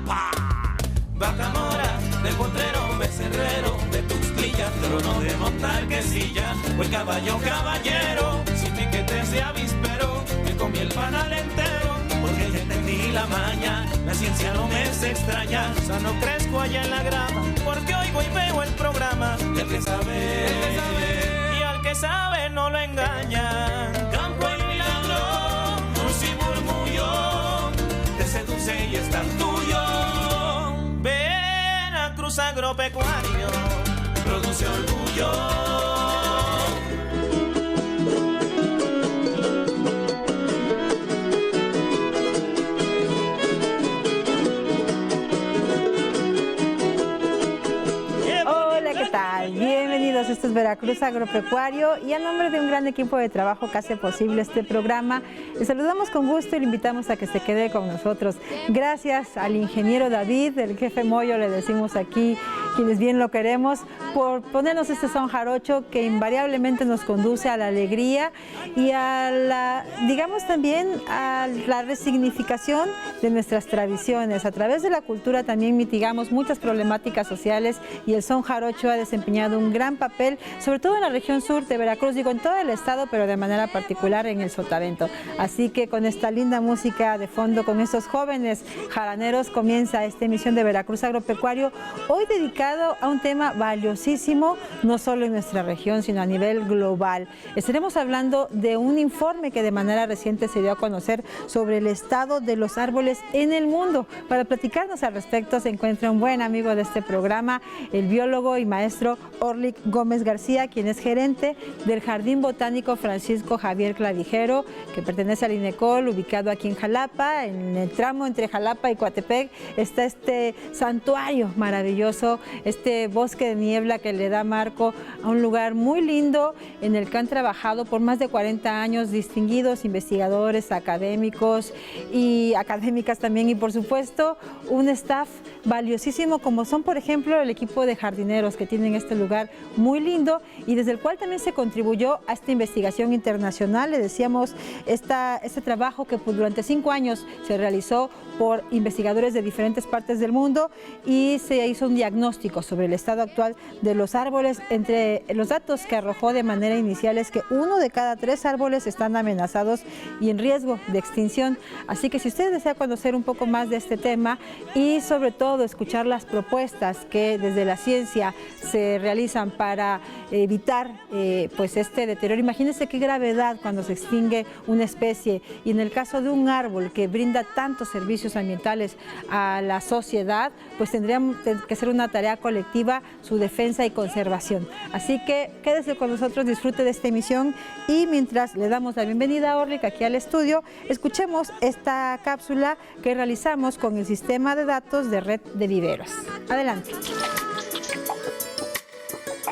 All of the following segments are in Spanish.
¡pa! Bacamora, del Potrero, Becerrero, de Tuxtilla, trono de Montarquesilla, o el caballo caballero, sin piquete se avispero, me comí el panal entero, porque ya entendí la maña, la ciencia no me es extraña, sano crezco allá en la grama, porque oigo y veo el programa, del que sabe, y al que sabe no lo engañan. Campo y milagro, luz y murmullo, te seduce y es tan tuyo. Veracruz Agropecuario produce orgullo. Bienvenidos, esto es Veracruz Agropecuario y a nombre de un gran equipo de trabajo que hace posible este programa, les saludamos con gusto y le invitamos a que se quede con nosotros. Gracias al ingeniero David, el jefe Moyo, le decimos aquí, quienes bien lo queremos, por ponernos este son jarocho que invariablemente nos conduce a la alegría y a la, digamos también, a la resignificación de nuestras tradiciones. A través de la cultura también mitigamos muchas problemáticas sociales y el son jarocho ha desempeñado un gran papel, sobre todo en la región sur de Veracruz, digo en todo el estado, pero de manera particular en el Sotavento. Así que con esta linda música de fondo, con estos jóvenes jaraneros, comienza esta emisión de Veracruz Agropecuario, hoy dedicado a un tema valiosísimo, no solo en nuestra región, sino a nivel global. Estaremos hablando de un informe que de manera reciente se dio a conocer sobre el estado de los árboles en el mundo. Para platicarnos al respecto se encuentra un buen amigo de este programa, el biólogo y maestro Orlik Gómez García, quien es gerente del Jardín Botánico Francisco Javier Clavijero, que pertenece al INECOL, ubicado aquí en Jalapa. En el tramo entre Jalapa y Coatepec está este santuario maravilloso, este bosque de niebla que le da marco a un lugar muy lindo en el que han trabajado por más de 40 años distinguidos investigadores, académicos y académicas también, y por supuesto un staff valiosísimo como son por ejemplo el equipo de jardineros que tienen este lugar muy lindo y desde el cual también se contribuyó a esta investigación internacional. Le decíamos, este trabajo que durante 5 años se realizó por investigadores de diferentes partes del mundo y se hizo un diagnóstico sobre el estado actual de los árboles. Entre los datos que arrojó de manera inicial es que 1 de cada 3 árboles están amenazados y en riesgo de extinción. Así que si usted desea conocer un poco más de este tema y sobre todo escuchar las propuestas que desde la ciencia se realizan para evitar pues este deterioro, imagínense qué gravedad cuando se extingue una especie y en el caso de un árbol que brinda tantos servicios ambientales a la sociedad, pues tendría que ser una tarea colectiva su defensa y conservación. Así que quédese con nosotros, disfrute de esta emisión y mientras le damos la bienvenida a Orlik aquí al estudio, escuchemos esta cápsula que realizamos con el sistema de datos de Red de Viveros. Adelante.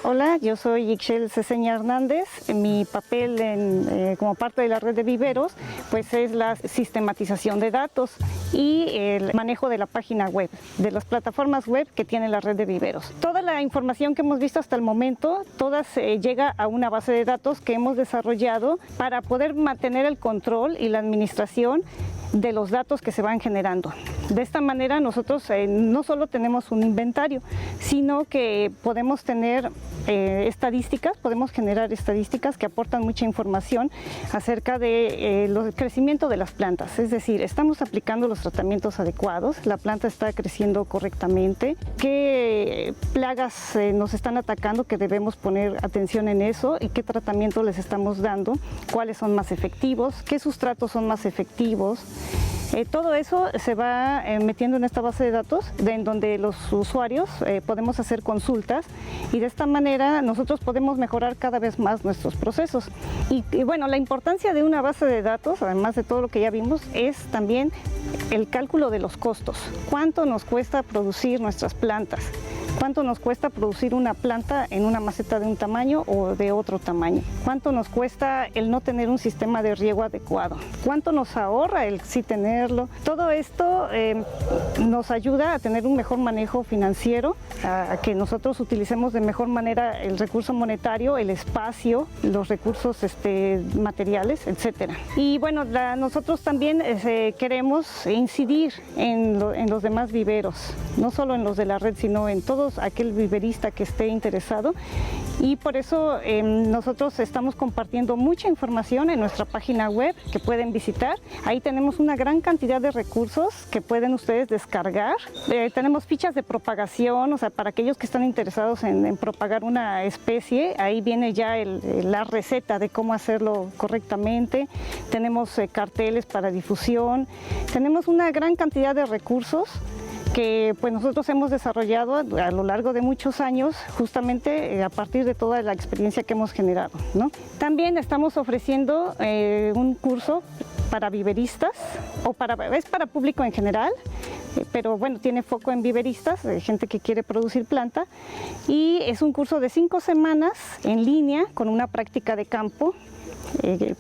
Hola, yo soy Ixchel Ceseña Hernández. Mi papel como parte de la red de viveros pues es la sistematización de datos y el manejo de la página web, de las plataformas web que tiene la red de viveros. Toda la información que hemos visto hasta el momento, toda llega a una base de datos que hemos desarrollado para poder mantener el control y la administración de los datos que se van generando. De esta manera nosotros no solo tenemos un inventario, sino que podemos tener estadísticas, podemos generar estadísticas que aportan mucha información acerca del crecimiento de las plantas. Es decir, estamos aplicando los tratamientos adecuados, la planta está creciendo correctamente, qué plagas nos están atacando, que debemos poner atención en eso y qué tratamiento les estamos dando, cuáles son más efectivos, qué sustratos son más efectivos. Todo eso se va metiendo en esta base de datos en donde los usuarios podemos hacer consultas y de esta manera nosotros podemos mejorar cada vez más nuestros procesos. Y bueno, la importancia de una base de datos, además de todo lo que ya vimos, es también el cálculo de los costos. ¿Cuánto nos cuesta producir nuestras plantas? ¿Cuánto nos cuesta producir una planta en una maceta de un tamaño o de otro tamaño? ¿Cuánto nos cuesta el no tener un sistema de riego adecuado? ¿Cuánto nos ahorra el sí tenerlo? Todo esto nos ayuda a tener un mejor manejo financiero, a que nosotros utilicemos de mejor manera el recurso monetario, el espacio, los recursos materiales, etcétera. Y bueno, nosotros también queremos incidir en los demás viveros, no solo en los de la red, sino en todos aquel viverista que esté interesado, y por eso nosotros estamos compartiendo mucha información en nuestra página web que pueden visitar. Ahí tenemos una gran cantidad de recursos que pueden ustedes descargar. Tenemos fichas de propagación, o sea, para aquellos que están interesados en propagar una especie, ahí viene ya la receta de cómo hacerlo correctamente. Tenemos carteles para difusión, tenemos una gran cantidad de recursos que pues nosotros hemos desarrollado a lo largo de muchos años, justamente a partir de toda la experiencia que hemos generado, ¿no? También estamos ofreciendo un curso para viveristas, es para público en general, pero bueno, tiene foco en viveristas, gente que quiere producir planta, y es un curso de 5 semanas en línea con una práctica de campo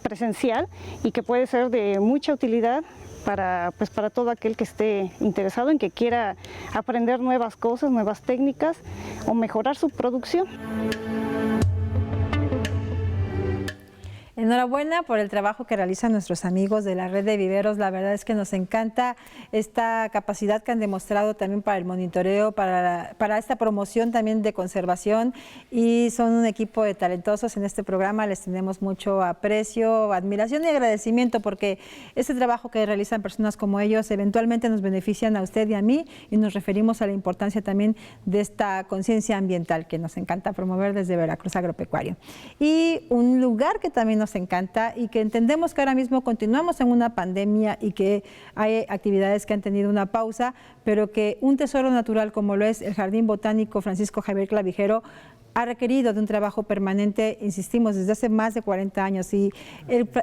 presencial y que puede ser de mucha utilidad para todo aquel que esté interesado en que quiera aprender nuevas cosas, nuevas técnicas o mejorar su producción. Enhorabuena por el trabajo que realizan nuestros amigos de la red de viveros. La verdad es que nos encanta esta capacidad que han demostrado también para el monitoreo, para esta promoción también de conservación, y son un equipo de talentosos en este programa. Les tenemos mucho aprecio, admiración y agradecimiento, porque este trabajo que realizan personas como ellos eventualmente nos benefician a usted y a mí, y nos referimos a la importancia también de esta conciencia ambiental que nos encanta promover desde Veracruz Agropecuario. Y un lugar que también nos encanta y que entendemos que ahora mismo continuamos en una pandemia y que hay actividades que han tenido una pausa, pero que un tesoro natural como lo es el Jardín Botánico Francisco Javier Clavijero ha requerido de un trabajo permanente, insistimos, desde hace más de 40 años. Y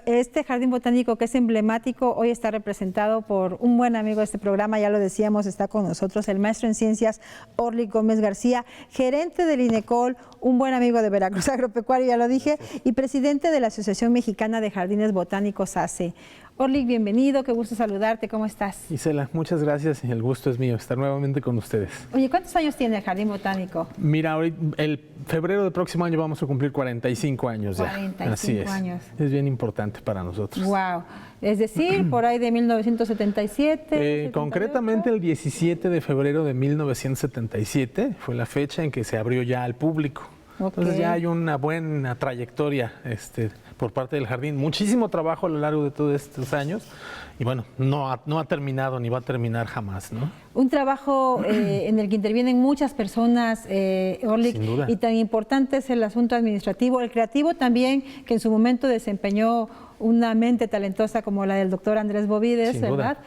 este jardín botánico, que es emblemático, hoy está representado por un buen amigo de este programa, ya lo decíamos, está con nosotros el maestro en ciencias Orlik Gómez García, gerente del INECOL, un buen amigo de Veracruz Agropecuario, ya lo dije, y presidente de la Asociación Mexicana de Jardines Botánicos, ACE. Orlik, bienvenido, qué gusto saludarte, ¿cómo estás? Isela, muchas gracias, el gusto es mío estar nuevamente con ustedes. Oye, ¿cuántos años tiene el Jardín Botánico? Mira, el febrero del próximo año vamos a cumplir 45 años ya. 45 Así es. años. Es bien importante para nosotros. Wow. Es decir, por ahí de 1977. Concretamente el 17 de febrero de 1977 fue la fecha en que se abrió ya al público. Entonces ya hay una buena trayectoria por parte del jardín, muchísimo trabajo a lo largo de todos estos años y bueno, no ha terminado ni va a terminar jamás, ¿no? Un trabajo en el que intervienen muchas personas, Orlik, sin duda. Y tan importante es el asunto administrativo, el creativo también, que en su momento desempeñó una mente talentosa como la del doctor Andrés Bovides, sin ¿verdad?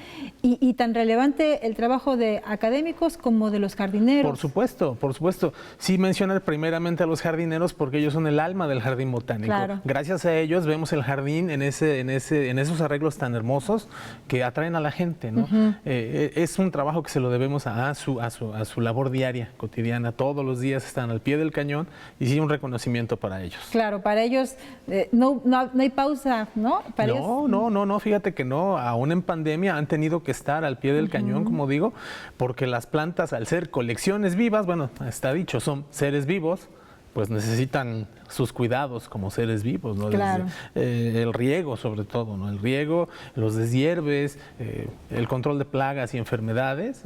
Y tan relevante el trabajo de académicos como de los jardineros. Por supuesto, por supuesto. Sí mencionar primeramente a los jardineros porque ellos son el alma del jardín botánico. Claro. Gracias a ellos vemos el jardín en esos arreglos tan hermosos que atraen a la gente, ¿no? Es un trabajo que se lo debemos a su labor diaria, cotidiana. Todos los días están al pie del cañón y sí un reconocimiento para ellos. Claro, para ellos no hay pausa, ¿no? No, fíjate que no, aún en pandemia han tenido que estar al pie del cañón, como digo, porque las plantas, al ser colecciones vivas, bueno, está dicho, son seres vivos, pues necesitan sus cuidados como seres vivos, ¿no? Claro. Desde, el riego sobre todo, ¿no? El riego, los deshierves, el control de plagas y enfermedades,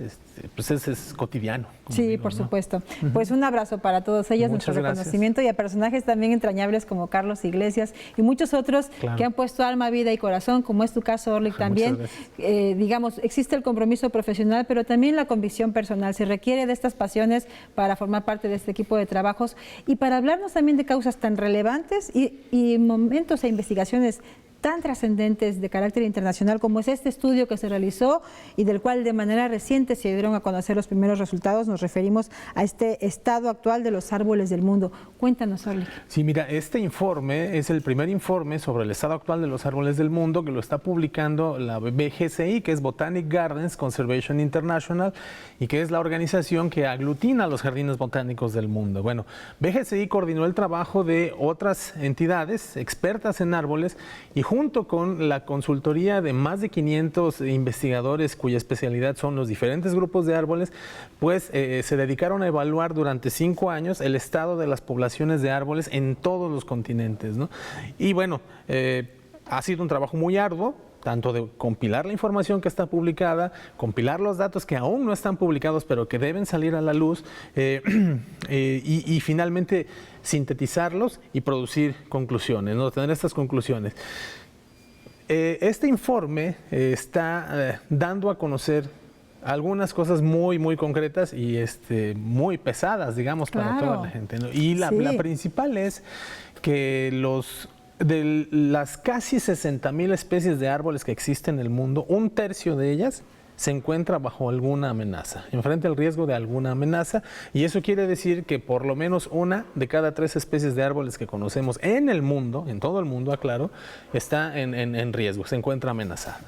pues ese es cotidiano. Sí, digo, por ¿no? supuesto. Pues un abrazo para todos ellos, Muchas nuestro gracias. reconocimiento, y a personajes también entrañables como Carlos Iglesias y muchos otros que han puesto alma, vida y corazón, como es tu caso, Orlik, también. Digamos, existe el compromiso profesional, pero también la convicción personal. Se requiere de estas pasiones para formar parte de este equipo de trabajos y para hablarnos también de causas tan relevantes y momentos e investigaciones tan trascendentes de carácter internacional como es este estudio que se realizó y del cual de manera reciente se dieron a conocer los primeros resultados. Nos referimos a este estado actual de los árboles del mundo. Cuéntanos, Orlik. Sí, mira, este informe es el primer informe sobre el estado actual de los árboles del mundo que lo está publicando la BGCI, que es Botanic Gardens Conservation International, y que es la organización que aglutina a los jardines botánicos del mundo. Bueno, BGCI coordinó el trabajo de otras entidades expertas en árboles y junto con la consultoría de más de 500 investigadores cuya especialidad son los diferentes grupos de árboles, pues se dedicaron a evaluar durante 5 años el estado de las poblaciones de árboles en todos los continentes, ¿no? Y bueno, ha sido un trabajo muy arduo, tanto de compilar la información que está publicada, compilar los datos que aún no están publicados pero que deben salir a la luz y finalmente sintetizarlos y producir conclusiones, ¿no? Tener estas conclusiones. Este informe está dando a conocer algunas cosas muy, muy concretas y muy pesadas, digamos, para toda la gente, ¿no? Y la principal es que de las casi 60.000 especies de árboles que existen en el mundo, 1/3 de ellas se encuentra bajo alguna amenaza, enfrente al riesgo de alguna amenaza, y eso quiere decir que por lo menos 1 de cada 3 especies de árboles que conocemos en el mundo, en todo el mundo, aclaro, está en riesgo, se encuentra amenazada.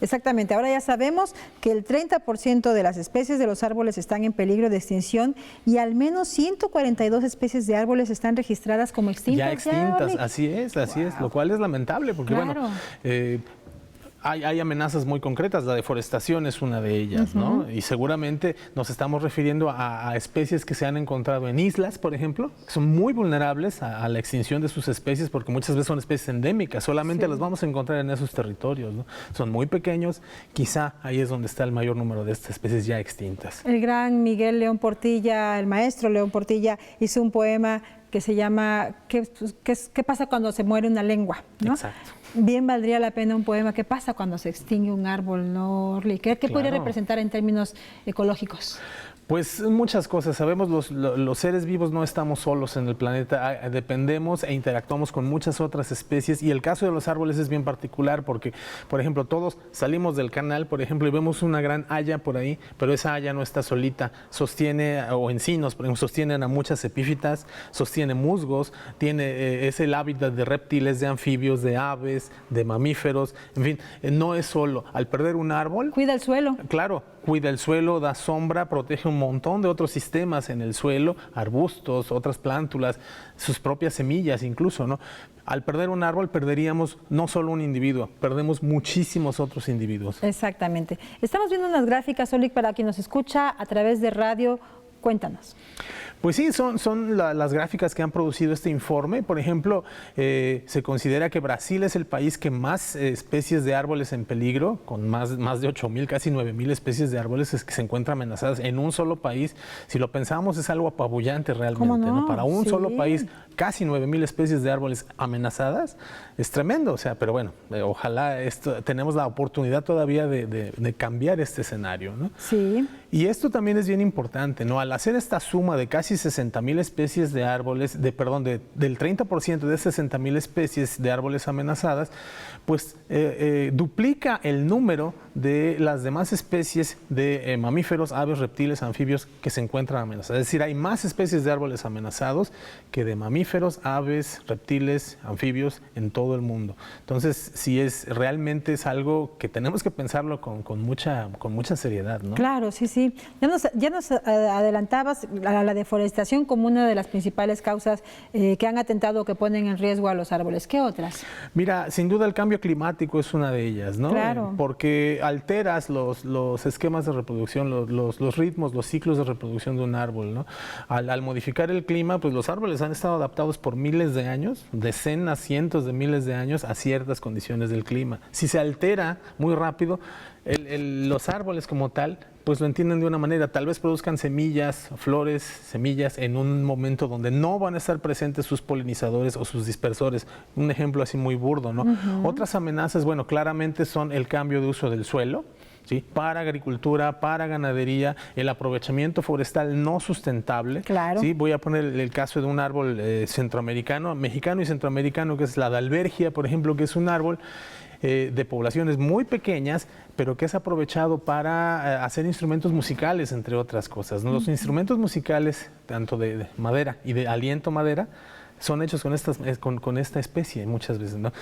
Exactamente, ahora ya sabemos que el 30% de las especies de los árboles están en peligro de extinción y al menos 142 especies de árboles están registradas como extintas. Ya extintas, así es, lo cual es lamentable porque bueno, hay amenazas muy concretas, la deforestación es una de ellas, ¿no? Y seguramente nos estamos refiriendo a especies que se han encontrado en islas, por ejemplo, que son muy vulnerables a la extinción de sus especies porque muchas veces son especies endémicas, solamente las vamos a encontrar en esos territorios, ¿no? Son muy pequeños, quizá ahí es donde está el mayor número de estas especies ya extintas. El gran Miguel León Portilla, el maestro León Portilla, hizo un poema que se llama ¿Qué pasa cuando se muere una lengua? ¿No? Exacto. Bien valdría la pena un poema. ¿Qué pasa cuando se extingue un árbol, no, Orlik? ¿Qué podría representar en términos ecológicos? Pues muchas cosas. Sabemos los seres vivos no estamos solos en el planeta, dependemos e interactuamos con muchas otras especies y el caso de los árboles es bien particular porque, por ejemplo, todos salimos del canal, por ejemplo, y vemos una gran haya por ahí, pero esa haya no está solita, o encinos, por ejemplo, sostienen a muchas epífitas, sostiene musgos, es el hábitat de reptiles, de anfibios, de aves, de mamíferos, en fin, no es solo. Al perder un árbol... Cuida el suelo. Claro, cuida el suelo, da sombra, protege un montón de otros sistemas en el suelo, arbustos, otras plántulas, sus propias semillas incluso, ¿no? Al perder un árbol perderíamos no solo un individuo, perdemos muchísimos otros individuos. Exactamente. Estamos viendo unas gráficas, Orlik, para quien nos escucha a través de radio. Cuéntanos. Pues sí, son las gráficas que han producido este informe. Por ejemplo, se considera que Brasil es el país que más especies de árboles en peligro, con más de 8.000, casi 9.000 especies de árboles que se encuentran amenazadas en un solo país. Si lo pensamos es algo apabullante realmente, ¿no? Para un solo país, casi 9.000 especies de árboles amenazadas, es tremendo. O sea, pero bueno, ojalá tenemos la oportunidad todavía de cambiar este escenario, ¿no? Sí. Y esto también es bien importante, ¿no? Al hacer esta suma de casi 60.000 especies de árboles, del 30% de 60.000 especies de árboles amenazadas, pues duplica el número de las demás especies de mamíferos, aves, reptiles, anfibios que se encuentran amenazadas. Es decir, hay más especies de árboles amenazados que de mamíferos, aves, reptiles, anfibios en todo el mundo. Entonces, sí realmente es algo que tenemos que pensarlo con mucha seriedad, ¿no? Claro, sí. Ya nos adelantabas a la deforestación como una de las principales causas que han atentado o que ponen en riesgo a los árboles. ¿Qué otras? Mira, sin duda el cambio climático es una de ellas, ¿no? Claro. Porque alteras los esquemas de reproducción, los ritmos, los ciclos de reproducción de un árbol, ¿no? Al modificar el clima, pues los árboles han estado adaptados por miles de años, decenas, cientos de miles de años a ciertas condiciones del clima. Si se altera muy rápido, los árboles como tal, pues lo entienden de una manera, tal vez produzcan semillas, flores, semillas en un momento donde no van a estar presentes sus polinizadores o sus dispersores. Un ejemplo así muy burdo, ¿no? Otras amenazas, bueno, claramente son el cambio de uso del suelo. ¿sí? Para agricultura, para ganadería, el aprovechamiento forestal no sustentable. Claro. ¿Sí? Voy a poner el caso de un árbol centroamericano, mexicano y centroamericano, que es la dalbergia, por ejemplo, que es un árbol de poblaciones muy pequeñas, pero que es aprovechado para hacer instrumentos musicales, entre otras cosas, ¿no? Los instrumentos musicales, tanto de madera y de aliento madera, son hechos con esta especie muchas veces, ¿no?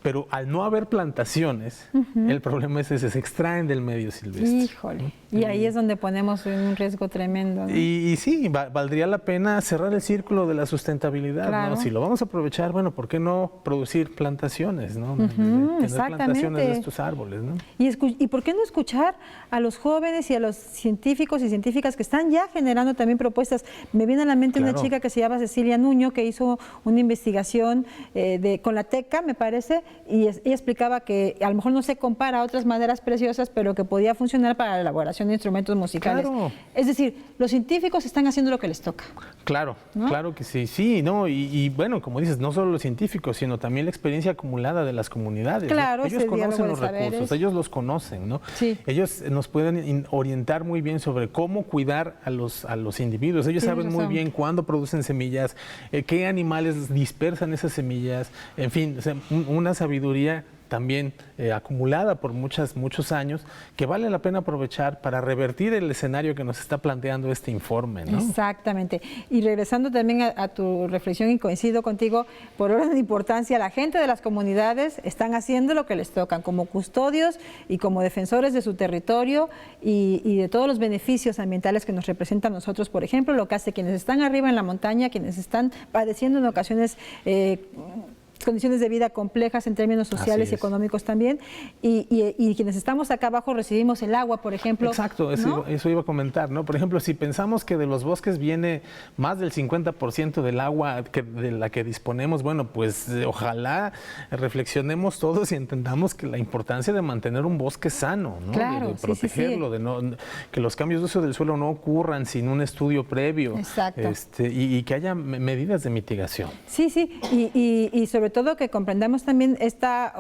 Pero al no haber plantaciones, el problema es ese, se extraen del medio silvestre. Híjole, y ahí es donde ponemos en un riesgo tremendo, ¿no? Y sí, valdría la pena cerrar el círculo de la sustentabilidad, claro. ¿no? Si lo vamos a aprovechar, bueno, ¿por qué no producir plantaciones, ¿no? Tener plantaciones de estos árboles, ¿no? ¿Y por qué no escuchar a los jóvenes y a los científicos y científicas que están ya generando también propuestas? Me viene a la mente una chica que se llama Cecilia Nuño, que hizo una investigación con la teca, me parece, y ella explicaba que a lo mejor no se compara a otras maderas preciosas, pero que podía funcionar para la elaboración de instrumentos musicales. Claro. Es decir, los científicos están haciendo lo que les toca. Claro, ¿no? Claro que sí, sí, no, y bueno, como dices, no solo los científicos, sino también la experiencia acumulada de las comunidades. Claro, ¿no? Ellos conocen los saberes. recursos, ellos los conocen, ¿no? Sí. Ellos nos pueden orientar muy bien sobre cómo cuidar a los individuos. Ellos saben muy bien cuándo producen semillas, qué animales dispersan esas semillas, en fin, o sea, una sabiduría también acumulada por muchos años, que vale la pena aprovechar para revertir el escenario que nos está planteando este informe, ¿no? Exactamente. Y regresando también a tu reflexión, y coincido contigo, por orden de importancia, la gente de las comunidades están haciendo lo que les tocan, como custodios y como defensores de su territorio y de todos los beneficios ambientales que nos representan a nosotros, por ejemplo, lo que hace quienes están arriba en la montaña, quienes están padeciendo en ocasiones condiciones de vida complejas en términos sociales y económicos también, y quienes estamos acá abajo recibimos el agua, por ejemplo. Exacto, ¿no? eso iba a comentar, ¿no? Por ejemplo, si pensamos que de los bosques viene más del 50% del agua de la que disponemos, bueno, pues ojalá reflexionemos todos y entendamos que la importancia de mantener un bosque sano, ¿no? Claro, de protegerlo, de que los cambios de uso del suelo no ocurran sin un estudio previo. Exacto. Y que haya medidas de mitigación. Sí, sí, y sobre todo que comprendamos también esta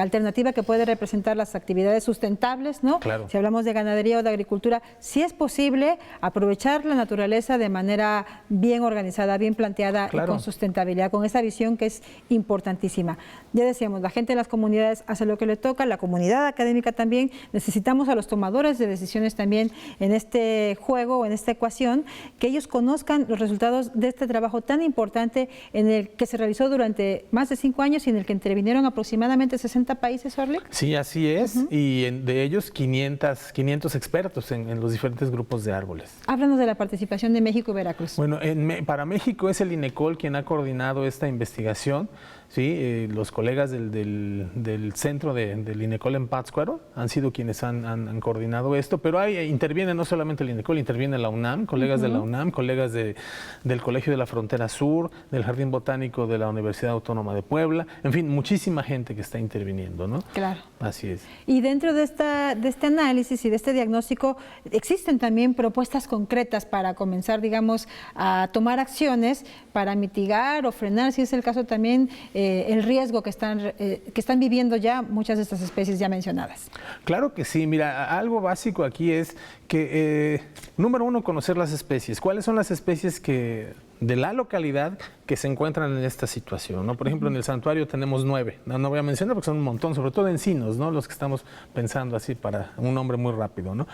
alternativa que puede representar las actividades sustentables, ¿no? Claro. Si hablamos de ganadería o de agricultura, sí es posible aprovechar la naturaleza de manera bien organizada, bien planteada, y con sustentabilidad, con esa visión que es importantísima. Ya decíamos, la gente de las comunidades hace lo que le toca, la comunidad académica también, necesitamos a los tomadores de decisiones también en este juego, en esta ecuación, que ellos conozcan los resultados de este trabajo tan importante en el que se realizó durante más de 5 años y en el que intervinieron aproximadamente 60 países, Orlik. Sí, así es, y de ellos 500 expertos en los diferentes grupos de árboles. Háblanos de la participación de México y Veracruz. Bueno, para México es el INECOL quien ha coordinado esta investigación. Sí, los colegas del centro del INECOL en Pátzcuaro han sido quienes han coordinado esto, pero interviene no solamente el INECOL, interviene la UNAM, colegas de la UNAM, colegas del Colegio de la Frontera Sur, del Jardín Botánico de la Universidad Autónoma de Puebla, en fin, muchísima gente que está interviniendo, ¿no? Claro. Así es. Y dentro de este análisis y de este diagnóstico, existen también propuestas concretas para comenzar, digamos, a tomar acciones para mitigar o frenar, si es el caso también, el riesgo que están viviendo ya muchas de estas especies ya mencionadas. Claro que sí, mira, algo básico aquí es que, número uno, conocer las especies. ¿Cuáles son las especies de la localidad que se encuentran en esta situación, ¿no? Por ejemplo, en el santuario tenemos 9, no voy a mencionar porque son un montón, sobre todo encinos, ¿no? Los que estamos pensando así para un nombre muy rápido, ¿no?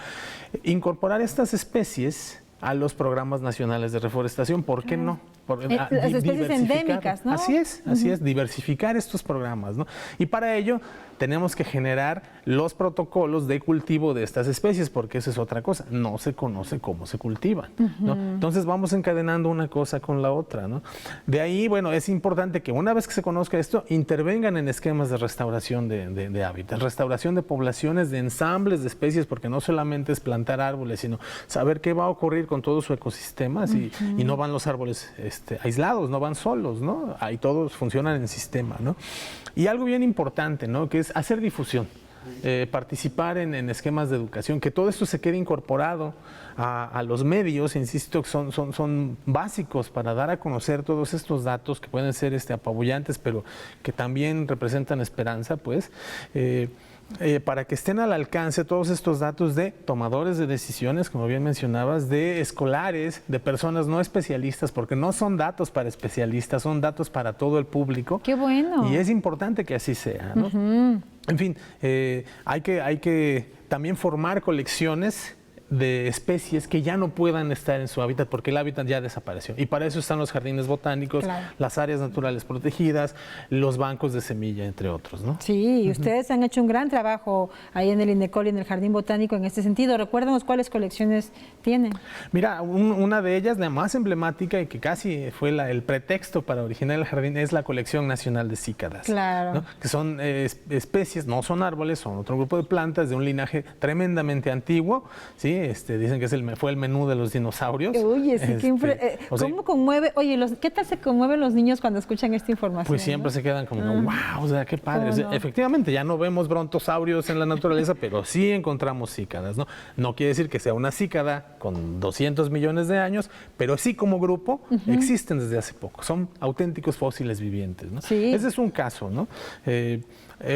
Incorporar estas especies a los programas nacionales de reforestación, ¿por qué no? Las especies endémicas, ¿no? Así es, diversificar estos programas, ¿no? Y para ello tenemos que generar los protocolos de cultivo de estas especies, porque eso es otra cosa, no se conoce cómo se cultivan, ¿no? Entonces vamos encadenando una cosa con la otra, ¿no? De ahí, bueno, es importante que una vez que se conozca esto, intervengan en esquemas de restauración de hábitats, restauración de poblaciones, de ensambles de especies, porque no solamente es plantar árboles, sino saber qué va a ocurrir con todo su ecosistema, y no van los árboles aislados, no van solos, ¿no? Ahí todos funcionan en sistema, ¿no? Y algo bien importante, ¿no? Que es hacer difusión, participar en esquemas de educación, que todo esto se quede incorporado a los medios, insisto, que son básicos para dar a conocer todos estos datos que pueden ser apabullantes, pero que también representan esperanza, pues, para que estén al alcance todos estos datos de tomadores de decisiones, como bien mencionabas, de escolares, de personas no especialistas, porque no son datos para especialistas, son datos para todo el público. ¡Qué bueno! Y es importante que así sea, ¿no? En fin, hay que también formar colecciones de especies que ya no puedan estar en su hábitat porque el hábitat ya desapareció. Y para eso están los jardines botánicos, claro, las áreas naturales protegidas, los bancos de semilla, entre otros, ¿no? Sí, ustedes han hecho un gran trabajo ahí en el INECOL y en el Jardín Botánico en este sentido. Recuérdanos cuáles colecciones tienen. Mira, una de ellas, la más emblemática y que casi fue el pretexto para originar el jardín, es la Colección Nacional de Cícadas. Claro. ¿No? Que son especies, no son árboles, son otro grupo de plantas de un linaje tremendamente antiguo, ¿sí? Dicen que fue el menú de los dinosaurios. Oye, sí, ¿cómo conmueve? Oye, ¿qué tal se conmueven los niños cuando escuchan esta información? Pues siempre se quedan como, wow, o sea, qué padre. O sea, efectivamente, ya no vemos brontosaurios en la naturaleza, pero sí encontramos cícadas, ¿no? No quiere decir que sea una cícada con 200 millones de años, pero sí como grupo existen desde hace poco. Son auténticos fósiles vivientes, ¿no? Sí. Ese es un caso, ¿no?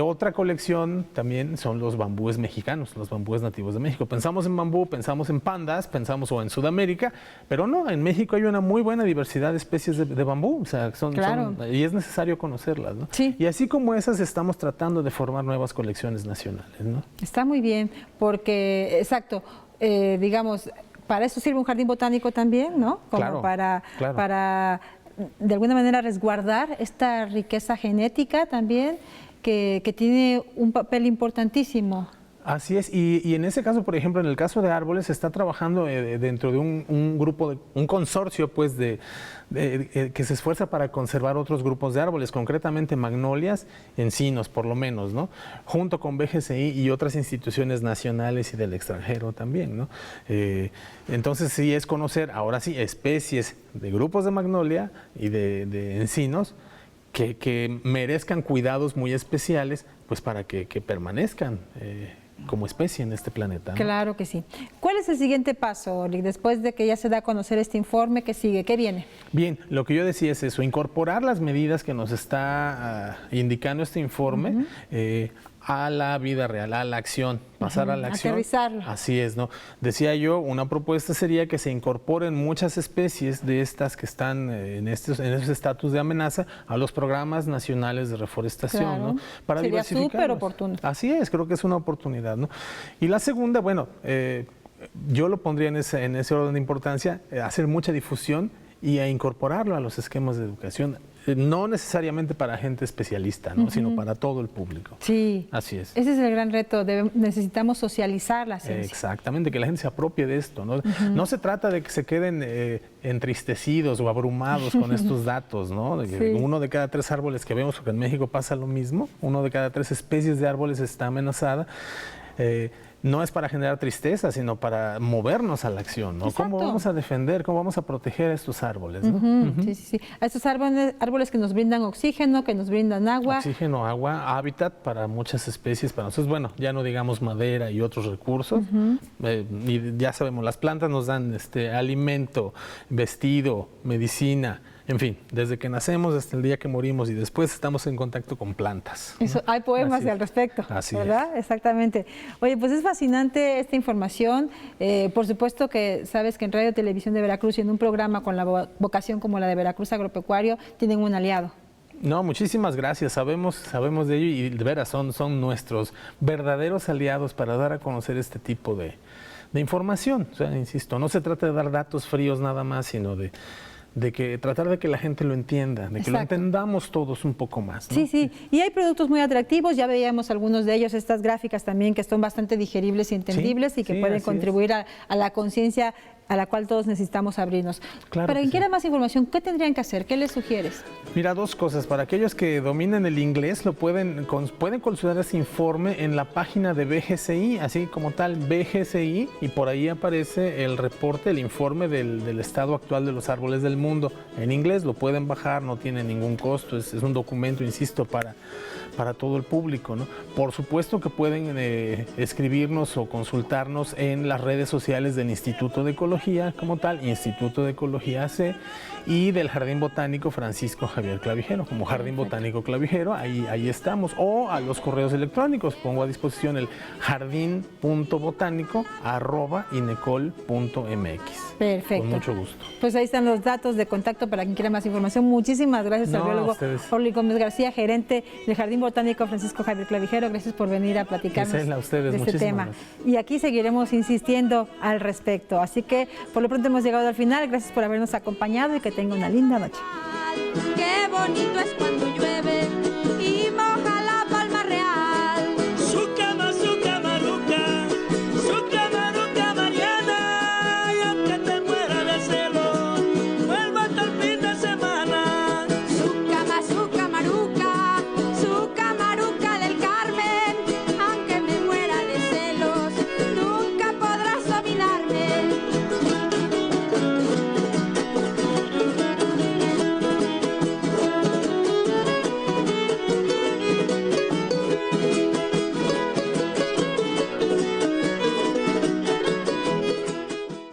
Otra colección también son los bambúes mexicanos, los bambúes nativos de México. Pensamos en bambú, pensamos en pandas, pensamos o en Sudamérica, pero no, en México hay una muy buena diversidad de especies de bambú, o sea, claro, y es necesario conocerlas, ¿no? Sí. Y así como esas, estamos tratando de formar nuevas colecciones nacionales, ¿no? Está muy bien, porque, exacto, digamos, para eso sirve un jardín botánico también, ¿no? Como claro, para, de alguna manera, resguardar esta riqueza genética también, que tiene un papel importantísimo. Así es, y en ese caso, por ejemplo, en el caso de árboles, se está trabajando dentro de un grupo, un consorcio, pues, que se esfuerza para conservar otros grupos de árboles, concretamente magnolias, encinos, por lo menos, ¿no? Junto con BGCI y otras instituciones nacionales y del extranjero también, ¿no? Entonces, sí es conocer, ahora sí, especies de grupos de magnolia y de encinos, que merezcan cuidados muy especiales, pues para que permanezcan como especie en este planeta, ¿no? Claro que sí. ¿Cuál es el siguiente paso, Oric? Después de que ya se da a conocer este informe, ¿qué sigue? ¿Qué viene? Bien, lo que yo decía es eso, incorporar las medidas que nos está indicando este informe a la vida real, a la acción, pasar a la acción. Aterrizarlo. Así es, ¿no? Decía yo, una propuesta sería que se incorporen muchas especies de estas que están en esos estatus de amenaza a los programas nacionales de reforestación, claro, ¿no? Para sería súper diversificarlos. oportuno. Así es, creo que es una oportunidad, ¿no? Y la segunda, bueno, yo lo pondría en ese orden de importancia, hacer mucha difusión y a incorporarlo a los esquemas de educación. No necesariamente para gente especialista, ¿no? Sino para todo el público. Sí. Así es. Ese es el gran reto. Necesitamos socializar la ciencia. Exactamente, que la gente se apropie de esto, ¿no? No se trata de que se queden entristecidos o abrumados con estos datos, ¿no? De que 1 de cada 3 árboles que vemos, porque en México pasa lo mismo, 1 de cada 3 especies de árboles está amenazada. No es para generar tristeza, sino para movernos a la acción, ¿no? Exacto. ¿Cómo vamos a defender, cómo vamos a proteger a estos árboles, ¿no? Sí. A estos árboles que nos brindan oxígeno, que nos brindan agua. Oxígeno, agua, hábitat para muchas especies, para nosotros, bueno, ya no digamos madera y otros recursos. Y ya sabemos, las plantas nos dan alimento, vestido, medicina. En fin, desde que nacemos hasta el día que morimos y después estamos en contacto con plantas. Eso, hay poemas al respecto, Así ¿verdad? Es. Exactamente. Oye, pues es fascinante esta información. Por supuesto que sabes que en Radio Televisión de Veracruz y en un programa con la vocación como la de Veracruz Agropecuario tienen un aliado. No, muchísimas gracias. Sabemos de ello y de veras son nuestros verdaderos aliados para dar a conocer este tipo de información. O sea, insisto, no se trata de dar datos fríos nada más, sino de tratar de que la gente lo entienda, de que lo entendamos todos un poco más, ¿no? Sí, y hay productos muy atractivos, ya veíamos algunos de ellos, estas gráficas también que son bastante digeribles y entendibles y que pueden contribuir a la conciencia a la cual todos necesitamos abrirnos. Claro. Para quien quiera más información, ¿qué tendrían que hacer? ¿Qué les sugieres? Mira, 2 cosas. Para aquellos que dominen el inglés, pueden consultar ese informe en la página de BGCI, así como tal, BGCI, y por ahí aparece el reporte, el informe del estado actual de los árboles del mundo. En inglés lo pueden bajar, no tiene ningún costo, es un documento, insisto, para todo el público, ¿no? Por supuesto que pueden escribirnos o consultarnos en las redes sociales del Instituto de Ecología, Ecología como tal, Instituto de Ecología AC, y del Jardín Botánico Francisco Javier Clavijero, como Jardín Botánico Clavijero, ahí estamos. O a los correos electrónicos, pongo a disposición el jardín.botánico@inecol.mx. Perfecto. Con mucho gusto. Pues ahí están los datos de contacto para quien quiera más información. Muchísimas gracias al biólogo Orly Gómez García, gerente del Jardín Botánico Francisco Javier Clavijero. Gracias por venir a platicarnos a ustedes, de este tema. Y aquí seguiremos insistiendo al respecto. Así que por lo pronto hemos llegado al final. Gracias por habernos acompañado y que tenga una linda noche. Qué bonito es cuando llueve.